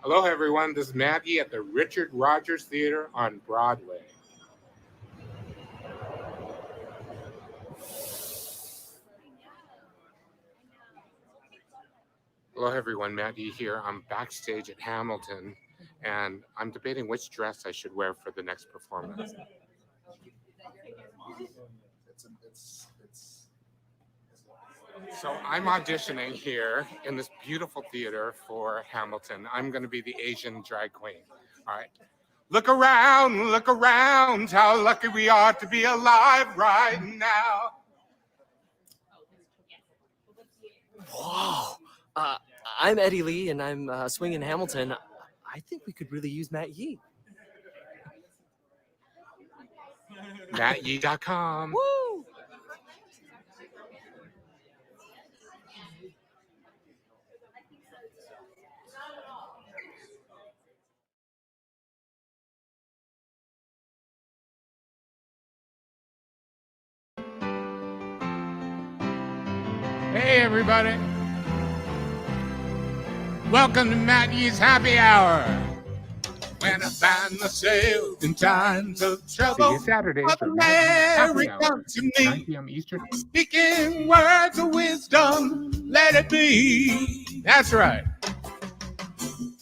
Hello, everyone. This is Maggie at the Richard Rogers Theater on Broadway. Hello, everyone. Maggie here. I'm backstage at Hamilton, and I'm debating which dress I should wear for the next performance. So I'm auditioning here in this beautiful theater for Hamilton. I'm going to be the Asian drag queen. All right. Look around, how lucky we are to be alive right now. Whoa. I'm Eddie Lee, and I'm swinging Hamilton. I think we could really use Matt Yee. mattyeejustthetip. Woo! Hey, everybody. Welcome to Matt Yee's Happy Hour. When I find myself in times of trouble, see you Saturday, Mother Mary comes to me, 9 p.m. Eastern, speaking words of wisdom, let it be. That's right.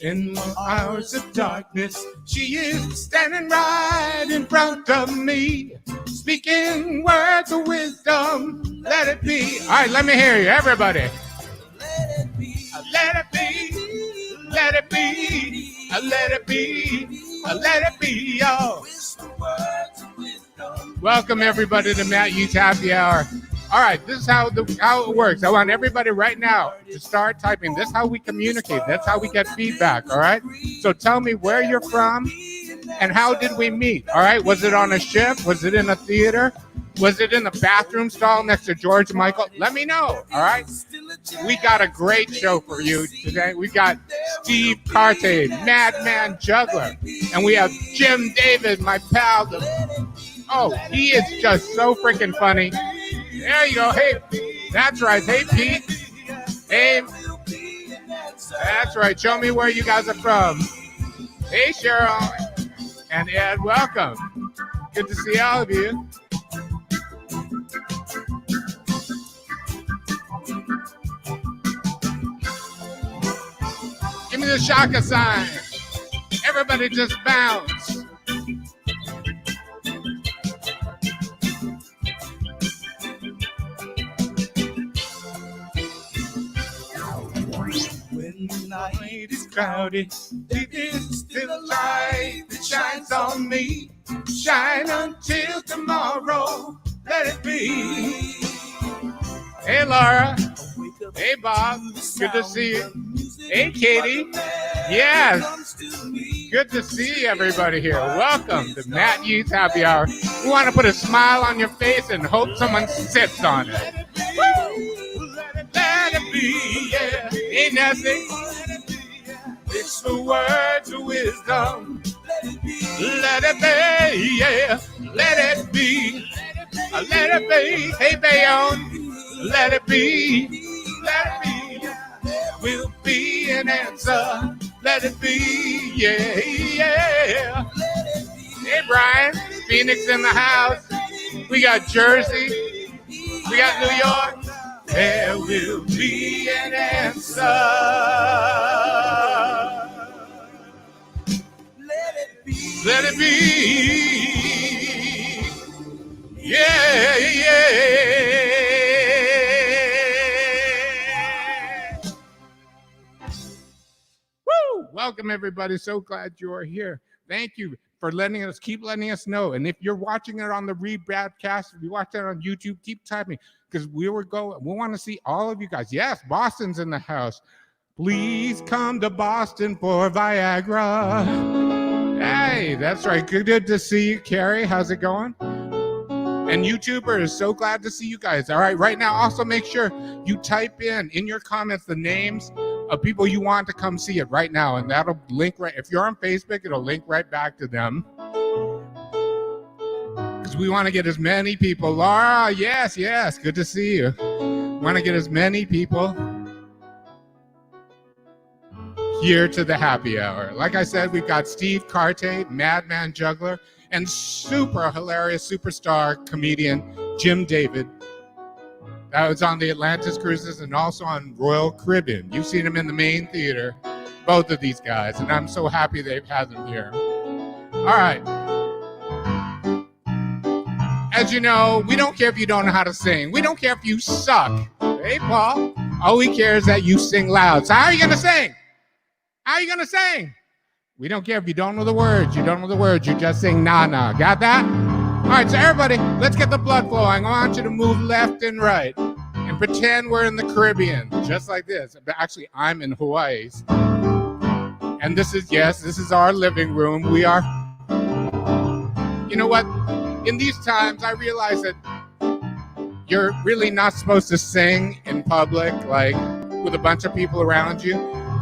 In the hours of darkness, she is standing right in front of me, speaking words of wisdom, let it be. All right, let me hear you, everybody. Let it be, let it be, let it be, let it be, let it be, y'all. Welcome, everybody, to Matt Yee's Happy Hour. All right, this is how it works. I want everybody right now to start typing. This is how we communicate. That's how we get feedback, all right? So tell me where you're from and how did we meet, all right? Was it on a ship? Was it in a theater? Was it in the bathroom stall next to George Michael? Let me know, all right? We got a great show for you today. We got Steve Carte, Madman Juggler, and we have Jim David, my pal. Oh, he is just so freaking funny. There you go. Hey, that's right. Hey, Pete. Hey, that's right. Show me where you guys are from. Hey, Cheryl and Ed, welcome. Good to see all of you. Give me the shaka sign. Everybody just bounce. When the night is crowded, it is still a light that shines on me. Shine until tomorrow, let it be. Hey, Laura. Hey, Bob. Good to see you. Hey, Katie. Yes. Good to see everybody here. Welcome to Matt Yee's Happy Hour. We want to put a smile on your face and hope someone sits on it. Woo! Let it be, yeah. Ain't nothing. It's the words of wisdom. Let it be, yeah. Let it be. Let it be. Hey, Bayonne. Let it be. Let it be. There will be an answer. Let it be, yeah, yeah. Hey, Brian. Phoenix in the house. We got Jersey. We got New York. There will be an answer. Let it be. Let it be. Yeah, yeah. Woo! Welcome, everybody. So glad you are here. Thank you for keep letting us know. And if you're watching it on the rebroadcast, if you watch it on YouTube, keep typing. Because we want to see all of you guys. Yes, Boston's in the house. Please come to Boston for Viagra. Hey, that's right. Good to see you, Carrie. How's it going? And YouTubers, so glad to see you guys. All right, right now, also make sure you type in your comments the names of people you want to come see it right now. And that'll link right. If you're on Facebook, it'll link right back to them. Because we want to get as many people. Laura, yes, good to see you. Want to get as many people here to the happy hour. Like I said, we've got Steve Carte, Madman Juggler, and super hilarious superstar comedian Jim David. That was on the Atlantis Cruises and also on Royal Caribbean. You've seen him in the main theater, both of these guys, and I'm so happy they've had them here. All right. As you know, we don't care if you don't know how to sing. We don't care if you suck. Hey, Paul. All we care is that you sing loud. So how are you going to sing? How are you going to sing? We don't care if you don't know the words. You don't know the words. You just sing na-na. Got that? All right, so everybody, let's get the blood flowing. I want you to move left and right and pretend we're in the Caribbean, just like this. But actually, I'm in Hawaii. And this is our living room. We are, you know what? In these times, I realize that you're really not supposed to sing in public, like with a bunch of people around you,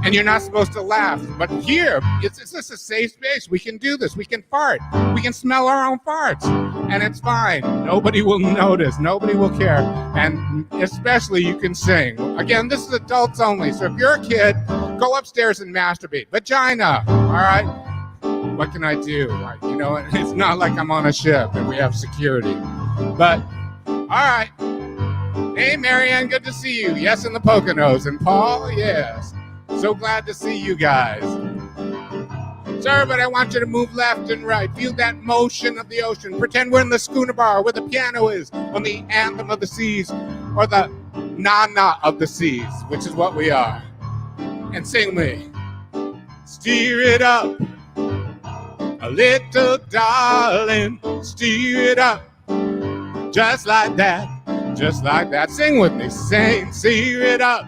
and you're not supposed to laugh. But here, it's just a safe space. We can do this. We can fart. We can smell our own farts, and it's fine. Nobody will notice. Nobody will care. And especially you can sing. Again, this is adults only. So if you're a kid, go upstairs and masturbate. Vagina, all right? What can I do? Like, you know, it's not like I'm on a ship and we have security. But, all right. Hey, Marianne, good to see you. Yes, in the Poconos. And Paul, yes. So glad to see you guys. So everybody, I want you to move left and right. Feel that motion of the ocean. Pretend we're in the schooner bar where the piano is on the anthem of the seas or the na-na of the seas, which is what we are. And sing me. Steer it up, a little darling. Steer it up, just like that, just like that. Sing with me. Sing, steer it up.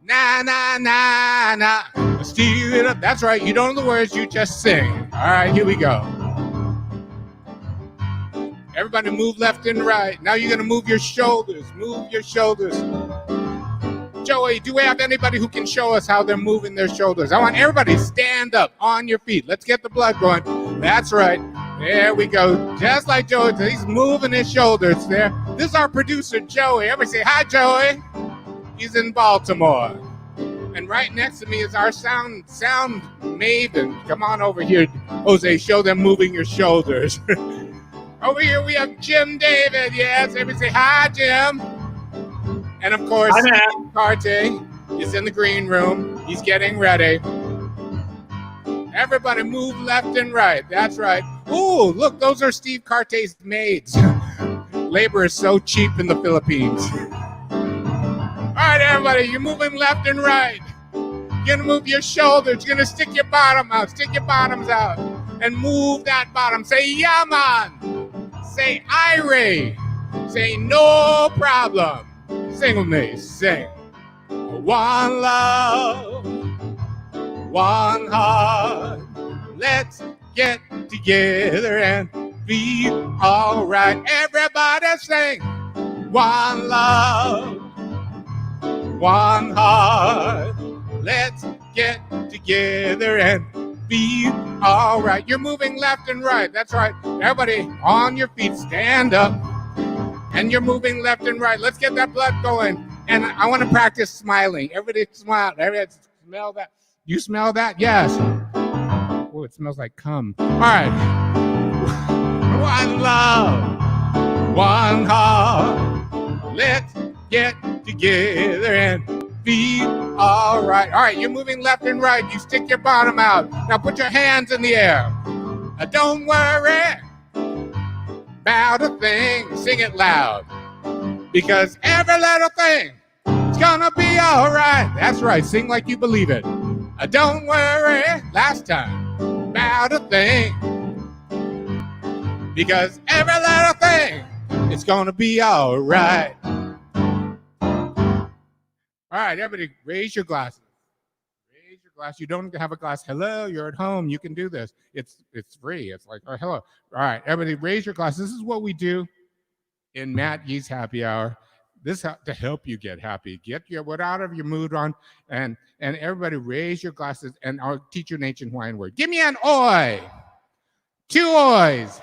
Na, na, na, na. Steer it up. That's right. You don't know the words. You just sing. All right, here we go. Everybody move left and right. Now you're going to move your shoulders. Move your shoulders. Joey, do we have anybody who can show us how they're moving their shoulders? I want everybody to stand up on your feet. Let's get the blood going. That's right. There we go. Just like Joey. He's moving his shoulders there. This is our producer, Joey. Everybody say, hi, Joey. He's in Baltimore. And right next to me is our sound maven. Come on over here, Jose. Show them moving your shoulders. Over here we have Jim David. Yes, everybody say hi, Jim. And of course, Steve Carte is in the green room. He's getting ready. Everybody move left and right. That's right. Ooh, look, those are Steve Carte's maids. Labor is so cheap in the Philippines. All right, everybody, you're moving left and right. You're going to move your shoulders. You're going to stick your bottom out. Stick your bottoms out. And move that bottom. Say, yeah, man. Say, Irie. Say, no problem. Sing with me. Sing. One love. One heart. Let's get together and be all right. Everybody sing. One love. One heart, let's get together and be all right. You're moving left and right. That's right. Everybody on your feet, stand up. And you're moving left and right. Let's get that blood going. And I want to practice smiling. Everybody smile. Everybody smell that. You smell that? Yes. Oh, it smells like cum. All right. One love, one heart. Let's get together and be all right. All right, you're moving left and right. You stick your bottom out. Now put your hands in the air. Don't worry about a thing. Sing it loud. Because every little thing is gonna be all right. That's right. Sing like you believe it. Don't worry last time about a thing. Because every little thing is gonna be all right. All right, everybody, raise your glasses. Raise your glass. You don't have a glass. Hello, you're at home. You can do this. It's free. It's like, oh, hello. All right, everybody, raise your glass. This is what we do in Matt Yee's Happy Hour. This to help you get happy. Get your what out of your mood on, and everybody raise your glasses, and I'll teach you an ancient Hawaiian word. Give me an oi. 2 ois.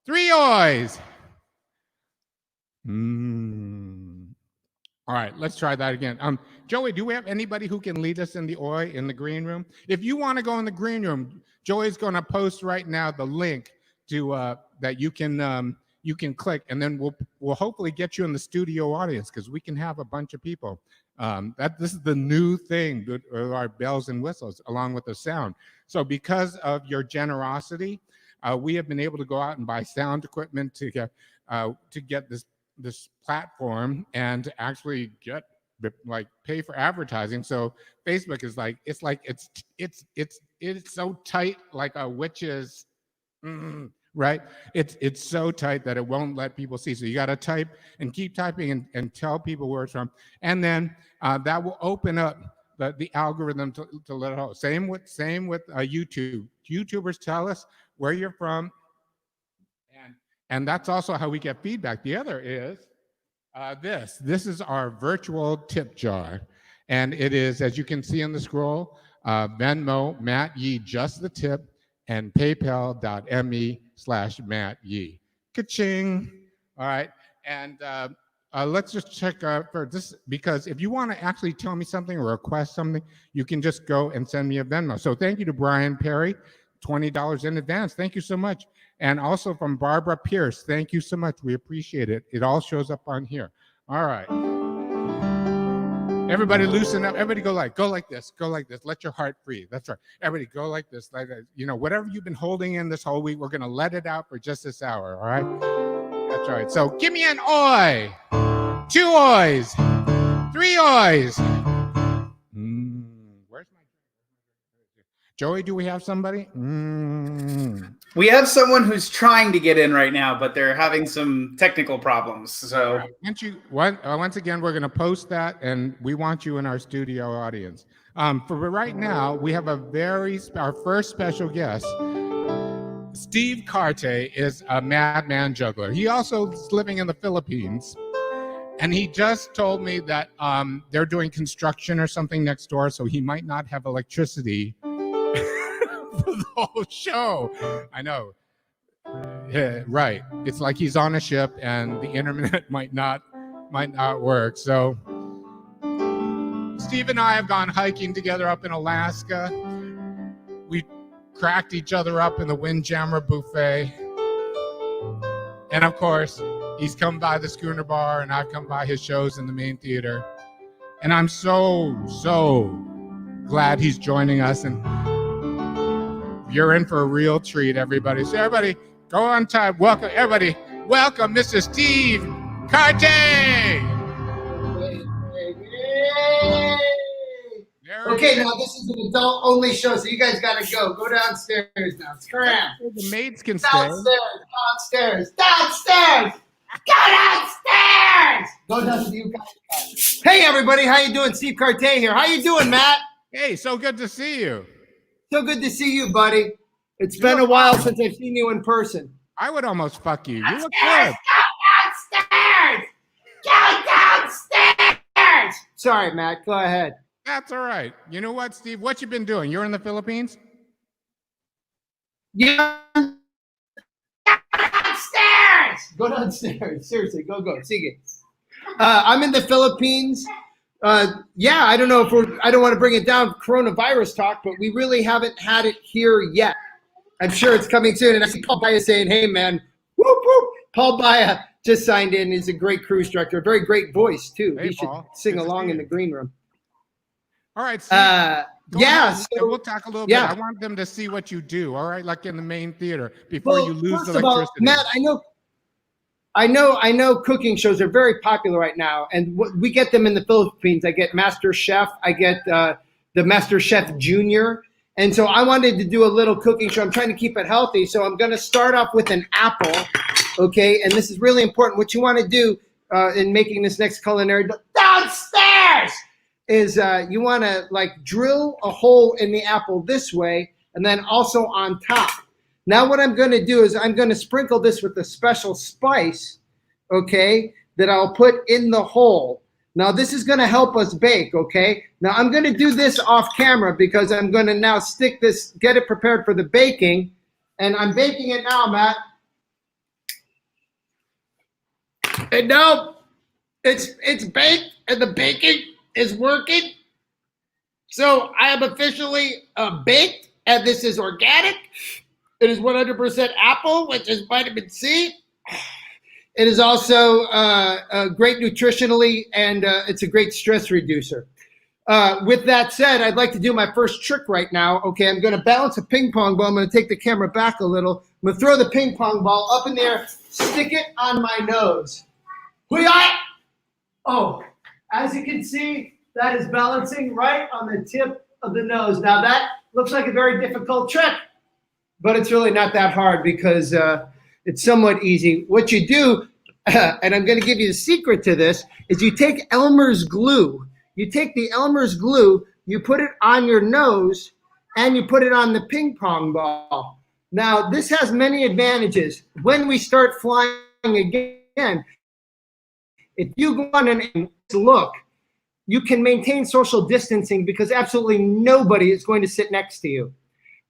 3 ois. All right, let's try that again. Joey, do we have anybody who can lead us in the OI in the green room? If you want to go in the green room, Joey's going to post right now the link to that you can click, and then we'll hopefully get you in the studio audience because we can have a bunch of people. This is the new thing with our bells and whistles along with the sound. So because of your generosity, we have been able to go out and buy sound equipment to get this platform and to actually get pay for advertising. So Facebook is it's so tight like a witch's right. It's so tight that it won't let people see. So you got to type and keep typing and tell people where it's from, and then that will open up the algorithm to let it know. Same with YouTube. YouTubers tell us where you're from, and that's also how we get feedback. The other is this is our virtual tip jar, and it is, as you can see on the scroll, Venmo, mattyeejustthetip, and paypal.me/mattye. Ka-ching. All right, and let's just check for this, because if you want to actually tell me something or request something, you can just go and send me a Venmo. So thank you to Brian Perry, $20 in advance. Thank you so much. And also from Barbara Pierce, thank you so much. We appreciate it. It all shows up on here. All right. Everybody loosen up. Everybody go like this. Go like this. Let your heart free. That's right. Everybody go like this. Whatever you've been holding in this whole week, we're going to let it out for just this hour. All right. That's right. So give me an oi. 2 ois. 3 ois. Where's my Joey? Do we have somebody? We have someone who's trying to get in right now, but they're having some technical problems. So once again, we're going to post that, and we want you in our studio audience. For right now, we have our first special guest. Steve Carte is a madman juggler. He also is living in the Philippines, and he just told me that they're doing construction or something next door, so he might not have electricity for the whole show. I know. Yeah, right. It's like he's on a ship and the internet might not work. So Steve and I have gone hiking together up in Alaska. We cracked each other up in the Windjammer Buffet. And of course, he's come by the Schooner Bar and I've come by his shows in the main theater. And I'm so glad he's joining us, and you're in for a real treat, everybody. So everybody, go on time. Welcome, everybody. Welcome, Mr. Steve Carte. Okay, now this is an adult-only show, so you guys got to go. Go downstairs now. Scram. The maids can stay. Downstairs. Go downstairs. Go downstairs. You guys. Hey, everybody. How you doing? Steve Carte here. How you doing, Matt? Hey, so good to see you. So good to see you, buddy. It's been a while since I've seen you in person. I would almost fuck you. You look good. Go downstairs. Go downstairs. Sorry, Matt. Go ahead. That's all right. You know what, Steve? What you been doing? You're in the Philippines? Yeah. Go downstairs. Seriously, go. Sige. I'm in the Philippines. Yeah, I don't know I don't want to bring it down coronavirus talk, but we really haven't had it here yet. I'm sure it's coming soon. And I see Paul Baya saying, hey, man, whoop, whoop. Paul Baya just signed in. He's a great cruise director, a very great voice, too. Hey, he should Paul. sing along in the green room. All right, Steve. So we'll talk a little bit. I want them to see what you do, all right, like in the main theater before you lose the electricity. All, Matt, I know cooking shows are very popular right now, and we get them in the Philippines. I get Master Chef. I get the Master Chef Junior. And so I wanted to do a little cooking show. I'm trying to keep it healthy. So I'm going to start off with an apple, okay? And this is really important. What you want to do in making this next culinary downstairs is you want to like drill a hole in the apple this way and then also on top. Now what I'm going to do is I'm going to sprinkle this with a special spice, okay, that I'll put in the hole. Now this is going to help us bake, okay? Now I'm going to do this off camera because I'm going to now stick this, get it prepared for the baking. And I'm baking it now, Matt. And now It's baked and the baking is working. So I am officially baked, and this is organic. It is 100% apple, which is vitamin C. It is also great nutritionally, and it's a great stress reducer. With that said, I'd like to do my first trick right now. Okay, I'm going to balance a ping pong ball. I'm going to take the camera back a little. I'm going to throw the ping pong ball up in the air, stick it on my nose. Hoo-yah! Oh, as you can see, that is balancing right on the tip of the nose. Now that looks like a very difficult trick, but it's really not that hard because it's somewhat easy. What you do, and I'm going to give you the secret to this, is you take Elmer's glue. You take the Elmer's glue, you put it on your nose, and you put it on the ping pong ball. Now, this has many advantages. When we start flying again, if you go on and look, you can maintain social distancing because absolutely nobody is going to sit next to you.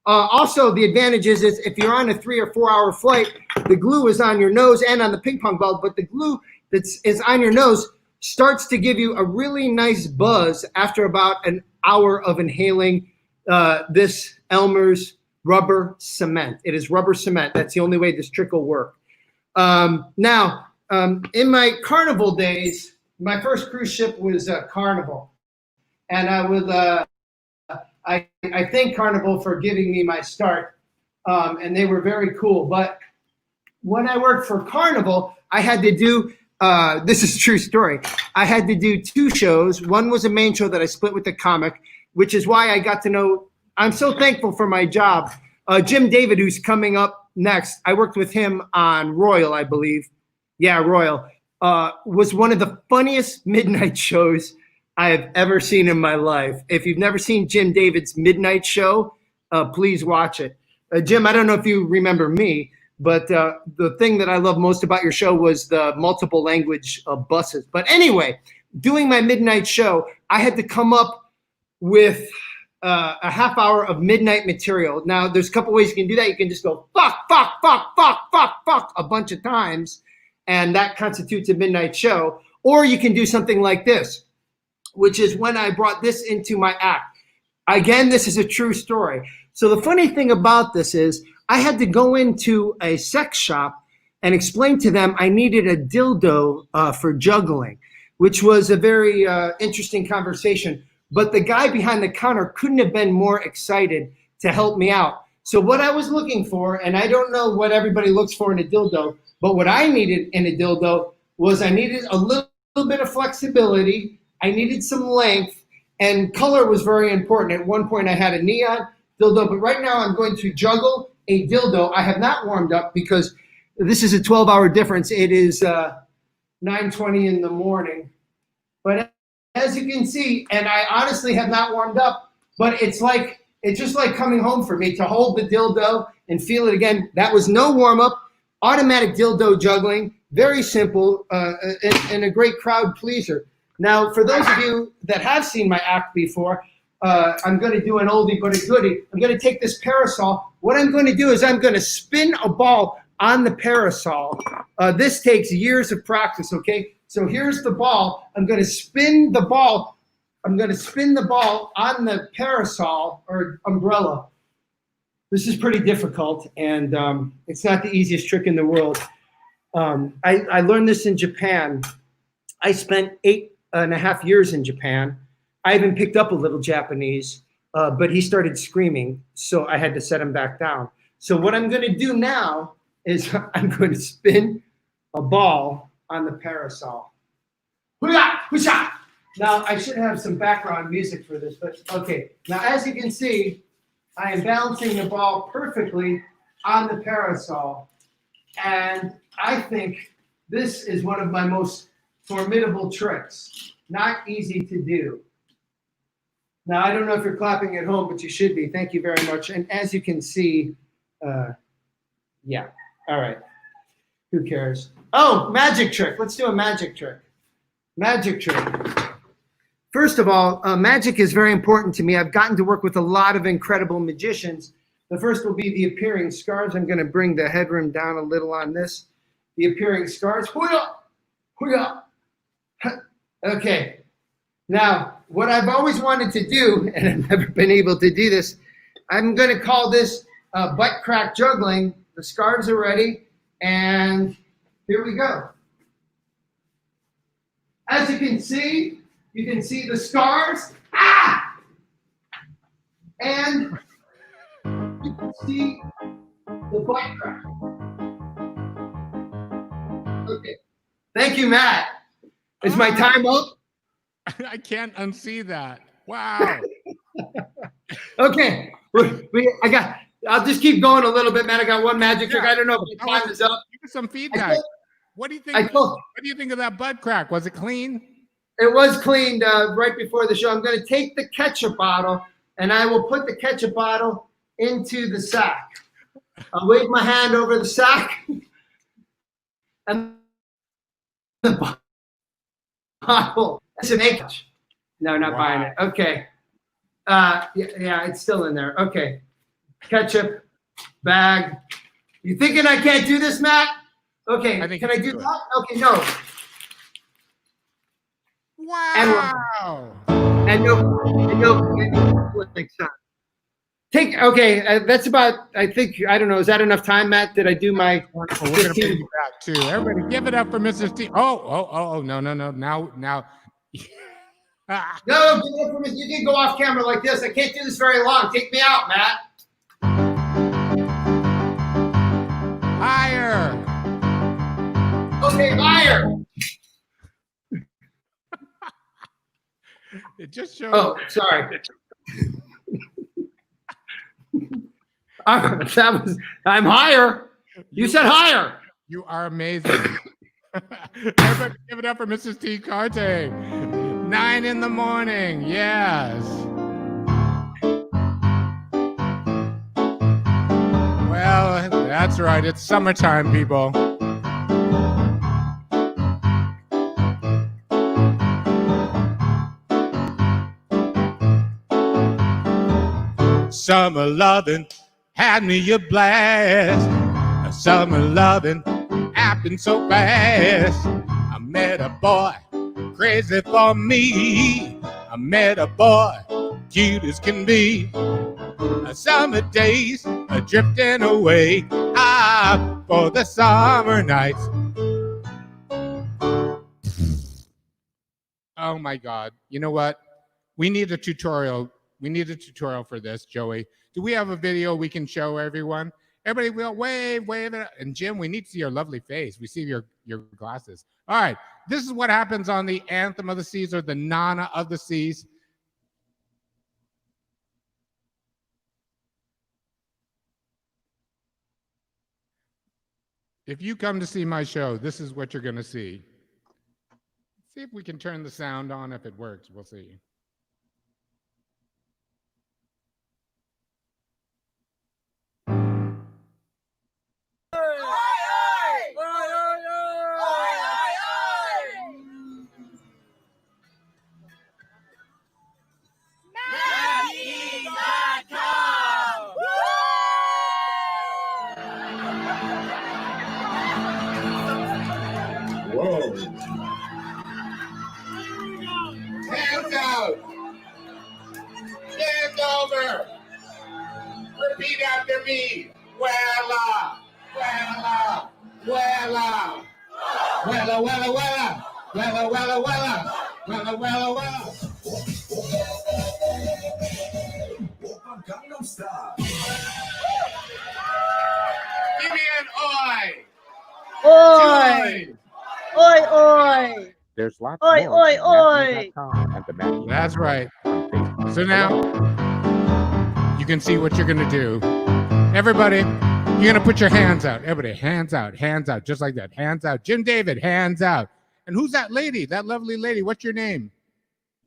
Also, the advantage is if you're on a 3 or 4 hour flight, the glue is on your nose and on the ping pong ball, but the glue that is on your nose starts to give you a really nice buzz after about an hour of inhaling this Elmer's rubber cement. It is rubber cement. That's the only way this trick will work. Now, in my Carnival days, my first cruise ship was Carnival. And I would, I thank Carnival for giving me my start. And they were very cool. But when I worked for Carnival, I had to do, this is a true story. I had to do 2 shows. One was a main show that I split with the comic, which is why I got to know, I'm so thankful for my job. Jim David, who's coming up next, I worked with him on Royal, I believe. Yeah, Royal. Was one of the funniest midnight shows I have ever seen in my life. If you've never seen Jim David's midnight show, please watch it. Jim, I don't know if you remember me, but the thing that I love most about your show was the multiple language buses. But anyway, doing my midnight show, I had to come up with a half hour of midnight material. Now, there's a couple ways you can do that. You can just go fuck, fuck, fuck, fuck, fuck, fuck a bunch of times, and that constitutes a midnight show. Or you can do something like this, which is when I brought this into my act. Again, this is a true story. So the funny thing about this is I had to go into a sex shop and explain to them I needed a dildo for juggling, which was a very interesting conversation. But the guy behind the counter couldn't have been more excited to help me out. So what I was looking for, and I don't know what everybody looks for in a dildo, but what I needed in a dildo was I needed a little bit of flexibility. I needed some length, and color was very important. At one point I had a neon dildo, but right now I'm going to juggle a dildo. I have not warmed up because this is a 12-hour difference. It is 9:20 in the morning. But as you can see, and I honestly have not warmed up, but it's just like coming home for me to hold the dildo and feel it again. That was no warm up, automatic dildo juggling, very simple, and a great crowd pleaser. Now, for those of you that have seen my act before, I'm going to do an oldie but a goodie. I'm going to take this parasol. What I'm going to do is I'm going to spin a ball on the parasol. This takes years of practice, okay? So here's the ball. I'm going to spin the ball. I'm going to spin the ball on the parasol or umbrella. This is pretty difficult, and it's not the easiest trick in the world. I learned this in Japan. I spent 8.5 years in Japan. I even picked up a little Japanese, but he started screaming, so I had to set him back down. So what I'm going to do now is I'm going to spin a ball on the parasol. Now, I should have some background music for this, but okay. Now, as you can see, I am balancing the ball perfectly on the parasol, and I think this is one of my most formidable tricks. Not easy to do. Now, I don't know if you're clapping at home, but you should be. Thank you very much. And as you can see, yeah. All right. Who cares? Oh, magic trick. Let's do a magic trick. Magic trick. First of all, magic is very important to me. I've gotten to work with a lot of incredible magicians. The first will be the appearing scars. I'm going to bring the headroom down a little on this. The appearing scars. Hoo-yah! Hoo-yah! Okay. Now, what I've always wanted to do, and I've never been able to do this, I'm going to call this butt crack juggling. The scarves are ready, and here we go. As you can see the scars. Ah! And you can see the butt crack. Okay. Thank you, Matt. Is my time up? I can't unsee that. Wow. Okay. I'll just keep going a little bit, man. I got one magic trick. I don't know if the time is up. Give us some feedback. What do you think? What do you think of that butt crack? Was it clean? It was cleaned right before the show. I'm going to take the ketchup bottle and I will put the ketchup bottle into the sack. I'll wave my hand over the sack and the bottle. That's an acre. No, not buying it. Okay. Yeah, it's still in there. Okay. Ketchup bag. You thinking I can't do this, Matt? Okay. Can I do that? Okay, no. Wow. And no okay, that's about, I think, I don't know, is that enough time, Matt? Did I do my 15? We're going to bring you back, too. Everybody give it up for Mrs. T. Oh, no. Now. No, give it up for me. You can go off camera like this. I can't do this very long. Take me out, Matt. Higher. Okay, higher. It just shows. Oh, sorry. I'm higher. You said higher. You are amazing. Everybody give it up for Mrs. T. Carte. 9 in the morning. Yes. Well, that's right. It's summertime, people. Summer loving had me a blast. Summer loving happened so fast. I met a boy crazy for me. I met a boy cute as can be. Summer days are drifting away for the summer nights. Oh my God. You know what? We need a tutorial. We need a tutorial for this, Joey. Do we have a video we can show everyone? Everybody will wave it. And Jim, we need to see your lovely face. We see your glasses. All right. This is what happens on the Anthem of the Seas or the Nana of the Seas. If you come to see my show, this is what you're going to see. See if we can turn the sound on. If it works, we'll see. Whoa. Hands out. Stand over. Repeat after me. Wella. Wella. Wella. Wella, wella, wella. Wella, wella, wella. Wella, wella, wella. Give me an oi. Oi! Oi, oi! There's lots Oi, more oi, at oi! mattye.com and the Mattye That's right. on Facebook. So now you can see what you're going to do. Everybody, you're going to put your hands out. Everybody, hands out, just like that. Hands out. Jim David, hands out. And who's that lady, that lovely lady? What's your name?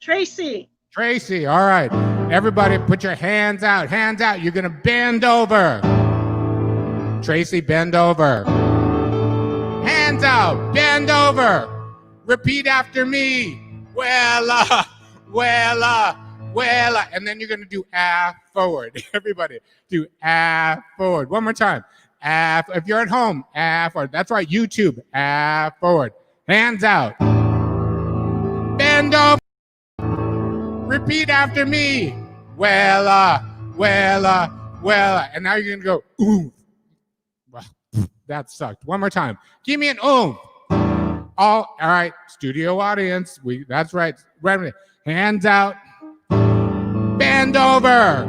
Tracy. Tracy. All right. Everybody, put your hands out. Hands out. You're going to bend over. Tracy, bend over. Hands out. Bend over. Repeat after me. Wella, wella, wella. And then you're going to do forward. Everybody, do forward. One more time. If you're at home, forward. That's right. YouTube, forward. Hands out. Bend bend over. Repeat after me. Well, and now you're gonna go ooh. Well, that sucked. One more time. Give me an ooh. All right, studio audience. That's right. Hands out. Bend over.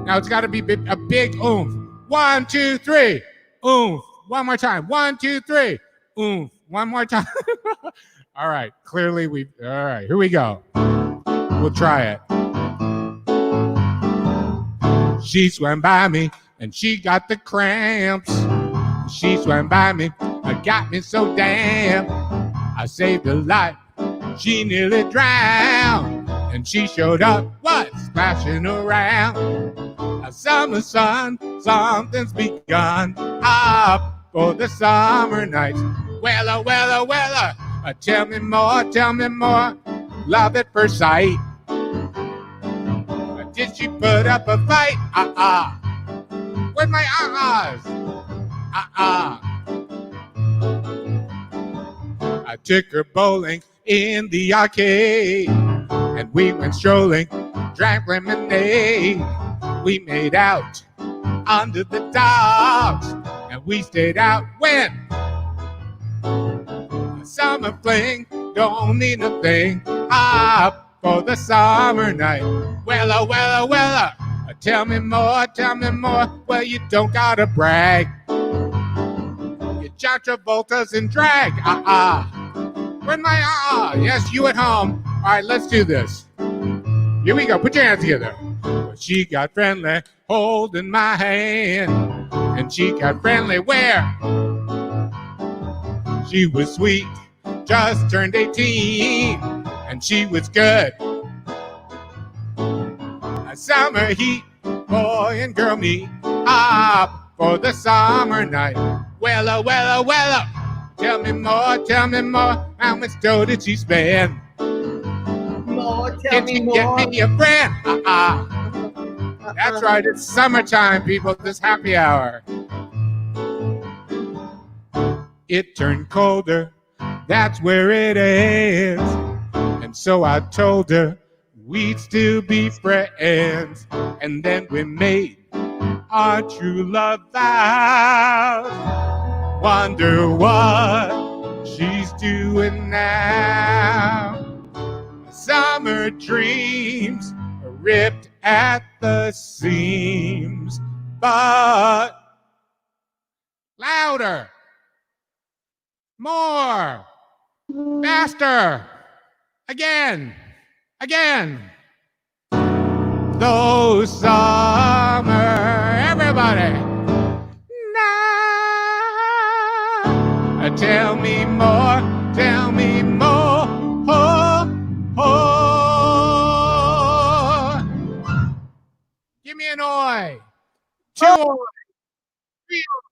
Now it's got to be a big oomph. 1, 2, 3. Oomph. One more time. 1, 2, 3. Oomph. One more time. All right. Clearly all right. Here we go. We'll try it. She swam by me and she got the cramps. She swam by me and got me so damn. I saved her life. She nearly drowned. And she showed up, what? Splashing around. A summer sun, something's begun. Up for the summer nights. Wella. Tell me more. Love at first sight. Did she put up a fight? Where's my ahs? I took her bowling in the arcade, and we went strolling, drank lemonade. We made out under the dogs, and we stayed out when the summer fling don't mean a thing. For the summer night. Wella. Tell me more. Well, you don't gotta brag. You John Travolta's in drag. Where's my Yes, you at home. All right, let's do this. Here we go. Put your hands together. Well, she got friendly, holding my hand. And she got friendly where? She was sweet, just turned 18. And she was good. A summer heat, boy and girl meet. For the summer night. Wella. Tell me more. How much dough did she spend? More, Get me a friend. That's right, it's summertime, people. This happy hour. It turned colder. That's where it ends. And so I told her we'd still be friends. And then we made our true love vows. Wonder what she's doing now. Summer dreams are ripped at the seams. But louder, more, faster. Again. Those summer, everybody. Now, tell me more. Give me an oi. 2 oi. 3 oi.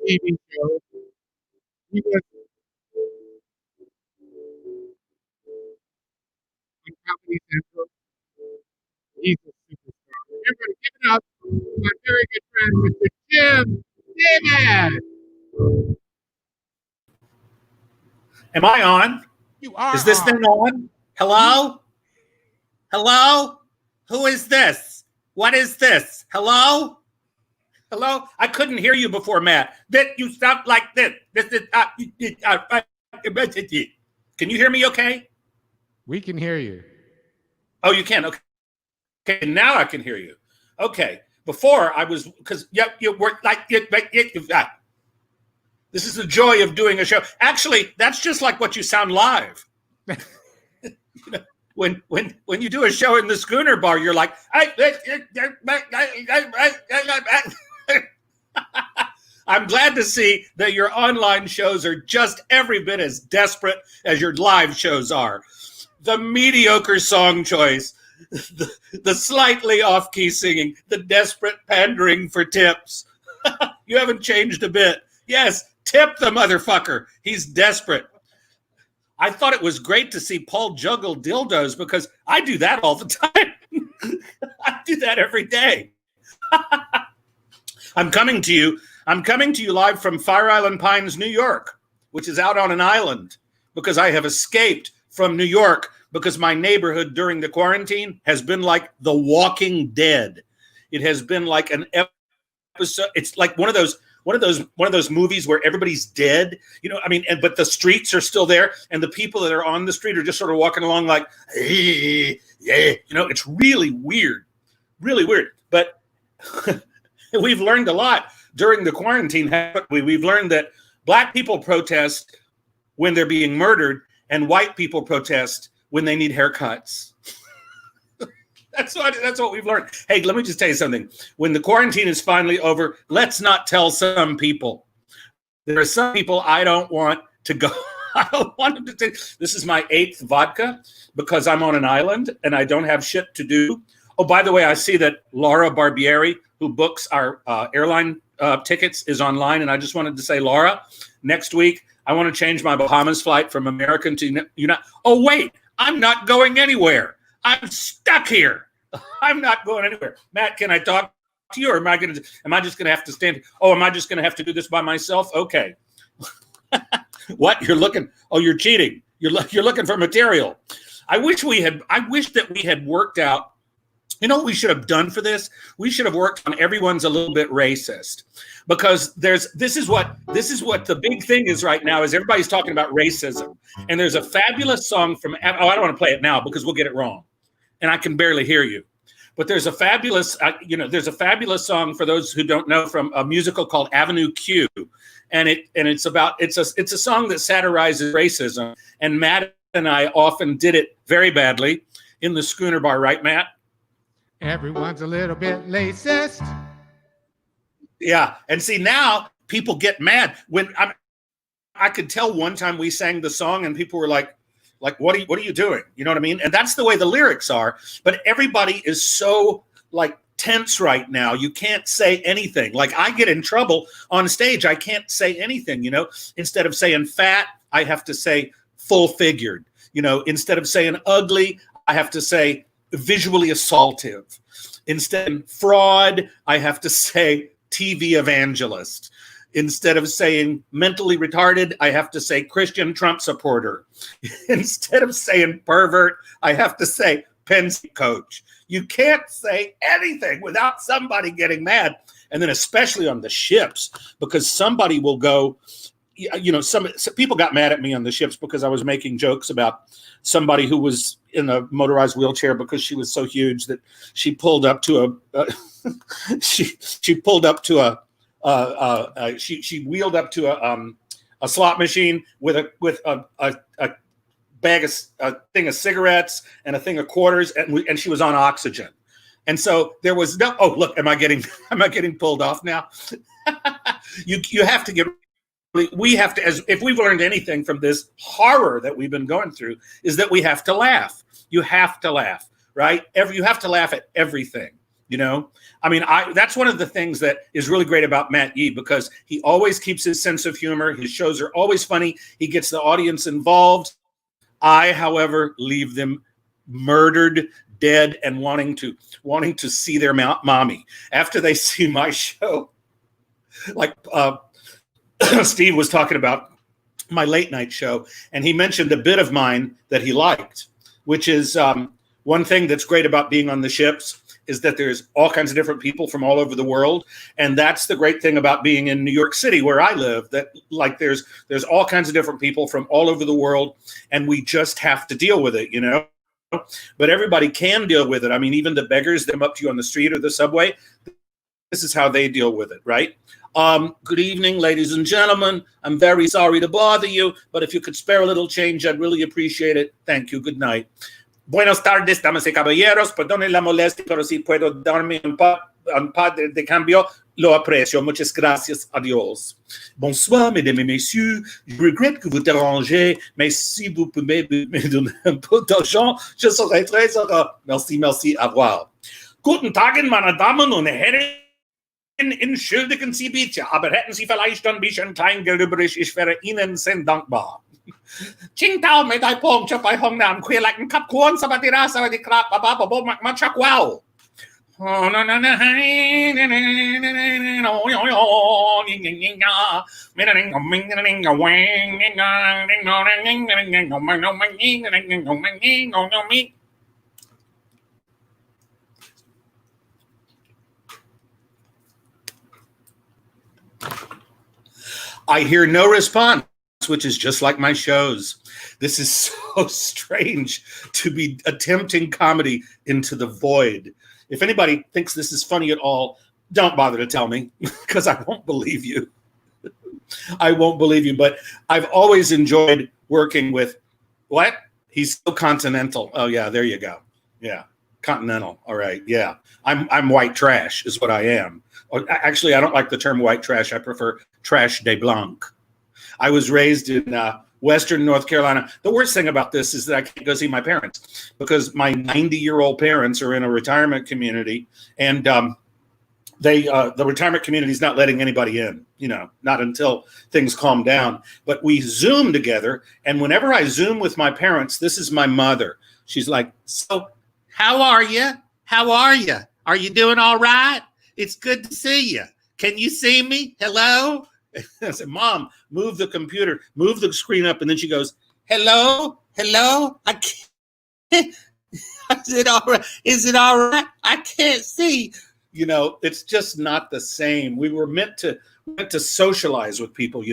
TV show. He was on Comedy Central. He's a superstar. Everybody give it up for my very good friend, Mr. Jim David. Am I on? You are. Is this on. thing on? Hello? Who is this? What is this? Hello? I couldn't hear you before, Matt. That you sound like this. This is. Can you hear me? Okay. We can hear you. Oh, you can. Okay. Now I can hear you. Okay. Before I was because you were like it. This is the joy of doing a show. Actually, that's just like what you sound live. when you do a show in the Schooner Bar, you're like, I'm glad to see that your online shows are just every bit as desperate as your live shows are. The mediocre song choice, the slightly off-key singing, the desperate pandering for tips. You haven't changed a bit. Yes, tip the motherfucker. He's desperate. I thought it was great to see Paul juggle dildos because I do that all the time. I do that every day. I'm coming to you live from Fire Island Pines, New York, which is out on an island because I have escaped from New York because my neighborhood during the quarantine has been like The Walking Dead. It has been like an episode. It's like one of those movies where everybody's dead, you know. I mean, but the streets are still there, and the people that are on the street are just sort of walking along like, hey, yeah, you know. It's really weird, really weird. But we've learned a lot during the quarantine. We've learned that black people protest when they're being murdered, and white people protest when they need haircuts. That's what we've learned. Hey, let me just tell you something. When the quarantine is finally over, let's not tell some people. There are some people I don't want to go. I don't want them to take. This is my 8th vodka because I'm on an island and I don't have shit to do. Oh, by the way, I see that Laura Barbieri, who books our airline tickets, is online. And I just wanted to say, Laura, next week, I want to change my Bahamas flight from American to United. Oh, wait, I'm not going anywhere. I'm stuck here. I'm not going anywhere. Matt, can I talk to you, or am I just going to have to stand? Oh, am I just going to have to do this by myself? Okay. What? You're looking? Oh, you're cheating. You're looking for material. I wish that we had worked out. You know what we should have done for this? We should have worked on everyone's a little bit racist, because this is what the big thing is right now, is everybody's talking about racism. And there's a fabulous song from, I don't want to play it now because we'll get it wrong. And I can barely hear you. But there's a fabulous, song, for those who don't know, from a musical called Avenue Q. And it's a song that satirizes racism. And Matt and I often did it very badly in the Schooner Bar, right, Matt? Everyone's a little bit racist. Yeah. And see, now people get mad when I could tell one time we sang the song and people were like, what are you doing? You know what I mean? And that's the way the lyrics are. But everybody is so like tense right now. You can't say anything. Like, I get in trouble on stage. I can't say anything, you know. Instead of saying fat, I have to say full figured. You know, instead of saying ugly, I have to say visually assaultive. Instead of fraud, I have to say TV evangelist. Instead of saying mentally retarded, I have to say Christian Trump supporter. Instead of saying pervert, I have to say Penn coach. You can't say anything without somebody getting mad. And then especially on the ships, because somebody will go, you know, some people got mad at me on the ships because I was making jokes about somebody who was in a motorized wheelchair because she was so huge that she pulled up to she wheeled up to a slot machine with a bag of a thing of cigarettes and a thing of quarters, and she was on oxygen. And so there was no, oh, look, am I getting pulled off now? You have to get, we have to, as if we've learned anything from this horror that we've been going through, is that we have to laugh. You have to laugh, right? You have to laugh at everything, you know? I mean, that's one of the things that is really great about Matt Yee, because he always keeps his sense of humor. His shows are always funny. He gets the audience involved. I, however, leave them murdered, dead, and wanting to see their mommy after they see my show. Like Steve was talking about my late night show, and he mentioned a bit of mine that he liked, which is one thing that's great about being on the ships is that there's all kinds of different people from all over the world. And that's the great thing about being in New York City, where I live, that like there's all kinds of different people from all over the world, and we just have to deal with it, you know? But everybody can deal with it. I mean, even the beggars that come up to you on the street or the subway, this is how they deal with it, right? Good evening, ladies and gentlemen. I'm very sorry to bother you, but if you could spare a little change, I'd really appreciate it. Thank you. Good night. Buenas tardes, damas y caballeros. Perdone la molestia, pero si puedo darme un pas de cambio, lo aprecio. Muchas gracias. Adios. Bonsoir, mesdames et messieurs. Je regrette que vous dérangez, mais si vous pouvez me donner un peu d'argent, je serai très heureux. Merci, merci. Au revoir. Guten Tag, meine Damen und Herren. Entschuldigen Sie bitte, aber hätten Sie vielleicht ein bisschen Kleingeld übrig? Ich wäre Ihnen sehr dankbar. ชิงเต้าไม่ได้พงจะไปห้องน้ำคุยอะไรกันครับควรสวัสดีราสวัสดีครับบ้าบ้าบ้ามาชักว้าวโอ้นั่นนั่นให้โอ้ยโอ้ยโอ้ยยิงยิงอ่ะไม่ได้งงไม่ได้งงแหวงงงงงงงงงงงมันงมันยิงงงงมันยิงงงงมิ I hear no response, which is just like my shows. This is so strange to be attempting comedy into the void. If anybody thinks this is funny at all, don't bother to tell me because I won't believe you. I won't believe you, but I've always enjoyed working with what? He's so continental. Oh yeah, there you go. Yeah. Continental. All right. Yeah. I'm white trash is what I am. Actually, I don't like the term white trash. I prefer trash de blanc. I was raised in Western North Carolina. The worst thing about this is that I can't go see my parents because my 90-year-old parents are in a retirement community, and the retirement community is not letting anybody in, not until things calm down. But we Zoom together, and whenever I Zoom with my parents, this is my mother. She's like, so how are you? How are you? Are you doing all right? It's good to see you. Can you see me? Hello? I said, Mom, move the computer, move the screen up. And then she goes, hello? Hello? I can't. Is it all right? Is it all right? I can't see. It's just not the same. We were meant to socialize with people,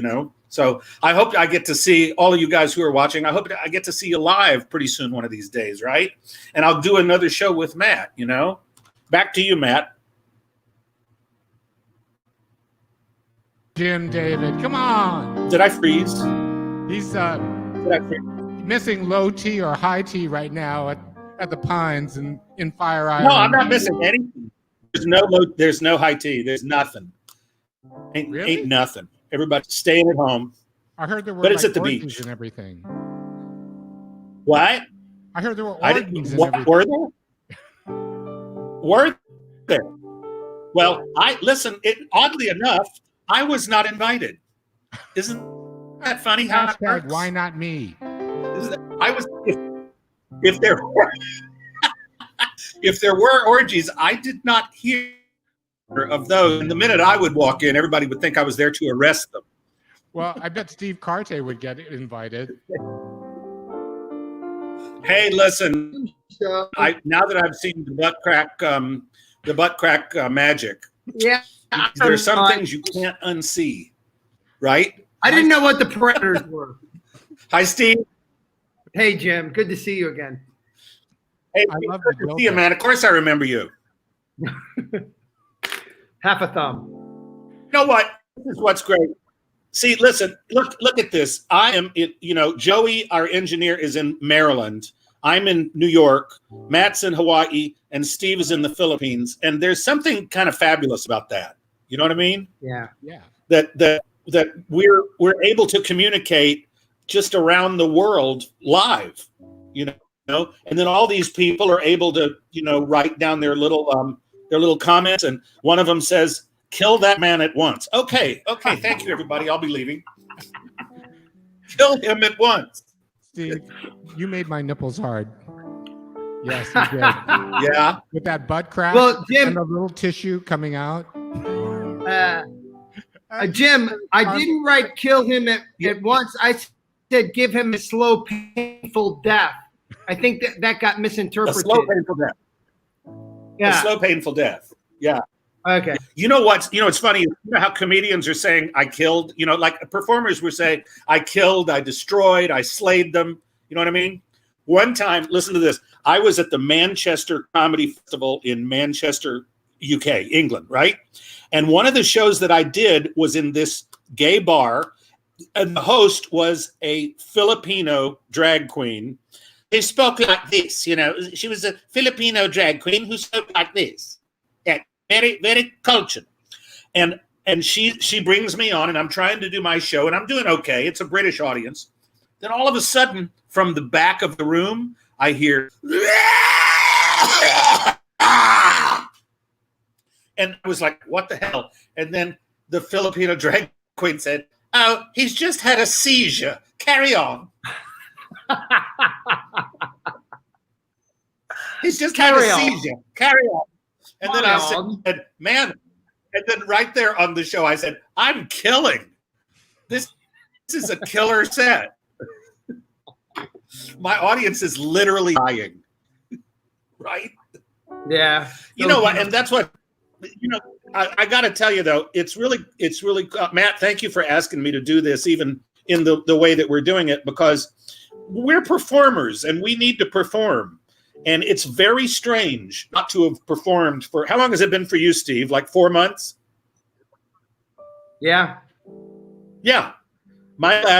So I hope I get to see all of you guys who are watching. I hope I get to see you live pretty soon one of these days, right? And I'll do another show with Matt, Back to you, Matt. Jim David, come on. Did I freeze? He's Did I freeze? missing low T or high T right now at the Pines in Fire Island. No, I'm not missing anything. There's no high T. There's nothing. Ain't nothing. Everybody's staying at home. I heard there were it's at the orgies beach and everything. What? I heard there were orgies and everything. Were there? Were there? Well, listen. Oddly enough, I was not invited. Isn't that funny? How it works? Why not me? If there were if there were orgies, I did not hear of those. And the minute I would walk in, everybody would think I was there to arrest them. Well, I bet Steve Carte would get invited. Hey, listen. Now that I've seen the butt crack magic. Yeah. There are some things you can't unsee, right? I didn't know what the parameters were. Hi, Steve. Hey, Jim. Good to see you again. Hey, good to see you, man. Of course I remember you. Half a thumb. You know what? This is what's great. See, listen, look at this. Joey, our engineer, is in Maryland. I'm in New York. Matt's in Hawaii, and Steve is in the Philippines. And there's something kind of fabulous about that. You know what I mean? Yeah. Yeah. That we're able to communicate just around the world live. And then all these people are able to write down their little comments, and one of them says, "Kill that man at once." Okay, thank you, everybody. I'll be leaving. Kill him at once. Steve, you made my nipples hard. Yes, you did. Yeah. With that butt crack Jim, and the little tissue coming out. Jim, I didn't write kill him at once. I said give him a slow, painful death. I think that got misinterpreted. A slow, painful death. Yeah. A slow, painful death. Yeah. Okay. It's funny. You know how comedians are saying, I killed, like performers were saying, I killed, I destroyed, I slayed them. You know what I mean? One time, listen to this. I was at the Manchester Comedy Festival in Manchester, UK, England, right? And one of the shows that I did was in this gay bar, and the host was a Filipino drag queen who spoke like this. You know, she was a Filipino drag queen who spoke like this. Yeah, very, very cultured. And she brings me on, and I'm trying to do my show, and I'm doing okay. It's a British audience. Then all of a sudden, from the back of the room, I hear, and I was like, what the hell? And then the Filipino drag queen said, oh, he's just had a seizure. Carry on. He's just had a seizure. Carry on. And then I said, man, and then right there on the show, I said, I'm killing. This is a killer set. My audience is literally dying. Right? Yeah. You know what? And that's what, you know, I got to tell you, though, it's really, Matt, thank you for asking me to do this, even in the way that we're doing it, because we're performers and we need to perform. And it's very strange not to have performed for, how long has it been for you, Steve? Like 4 months? Yeah. Yeah. I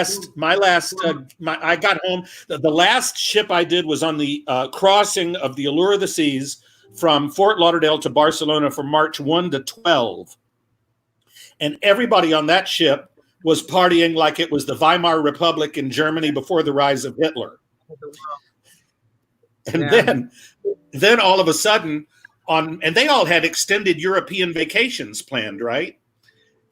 got home. The last ship I did was on the crossing of the Allure of the Seas from Fort Lauderdale to Barcelona from March 1 to 12. And everybody on that ship was partying like it was the Weimar Republic in Germany before the rise of Hitler. And then all of a sudden, and they all had extended European vacations planned, right?